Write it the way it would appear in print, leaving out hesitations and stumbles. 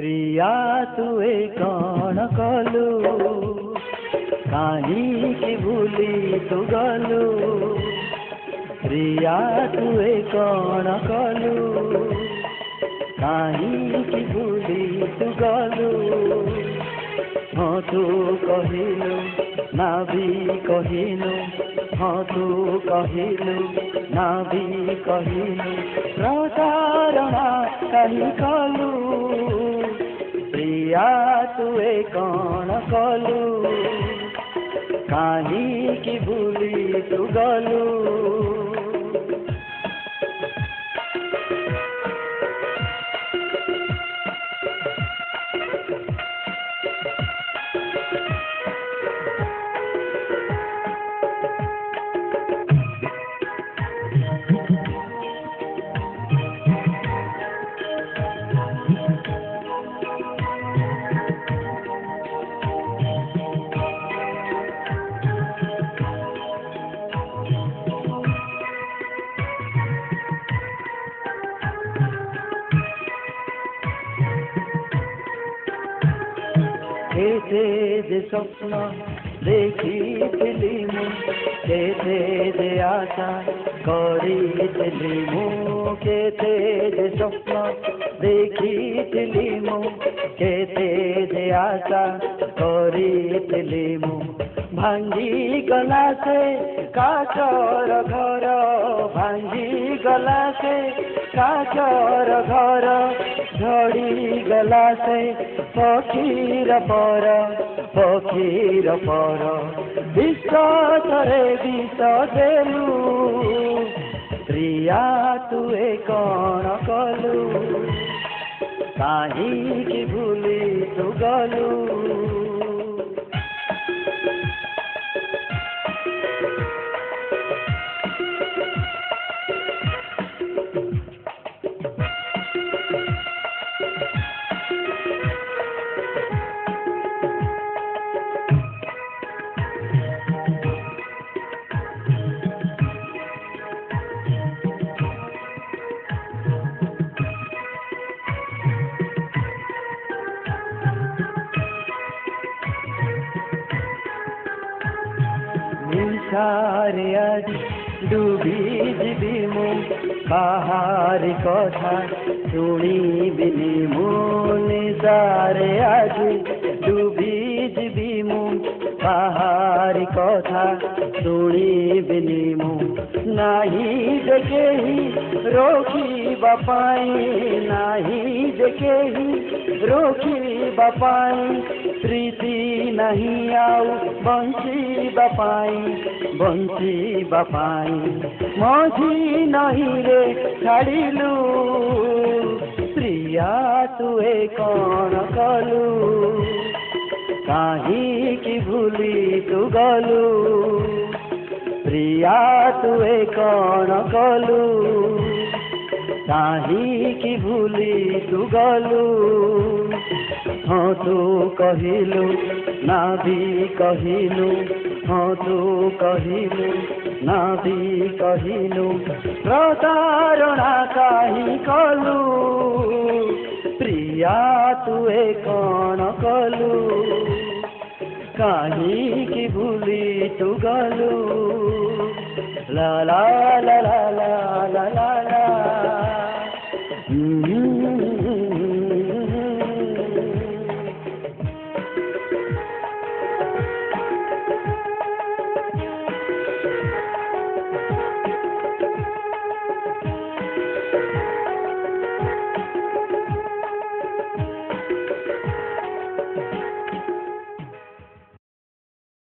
प्रिया तुए कौन कलु काहींकि भूली तू गलु प्रिया तुए कौन कलु काहींकि भूली तू गलु हाँ तू कहिलु ना भी कहिलु हाँ तू कहिलु ना भी कहिलु प्रतारणा कहीं कलु प्रिया तुए कौन कलु काहींकि भूली तू गलु केते जे स्वप्न देखिथिली मु केते जे आशा करिथिली मु केते जे स्वप्न देखिथिली मु केते जे आशा करिथिली मु भांगी गला से काचर घर भांगी गला से काचर घर झड़ी गला से पक्षीर पर विश्व थरे विष देलु प्रिया तुए कौन कलु काहींकि भूली तू गलु निशारे आज डूबी जीवी मु बाहर कथा शुणिबिनी मु निशारे आज डूबी जीवी मु बाहर कथा शुणिबिनी मु नाही देखेही रोकिबा पाई नाही देखेही रोकिबा पाई प्रीति नहीं आउ बंचिबा पाई मझी नहीं रे छाड़िलु प्रिया तुए कौन कलु काहींकि भूली तू गलु प्रिया तुए कौन कलु काहींकि भूली तू गलु हाँ तू कहिलु ना भी कहिलु हाँ तू कहिलु ना भी कहिलु प्रतारणा काहीं कलु प्रिया तुए कौन कलु काहींकि भूली तू गलु ला ला ला ला ला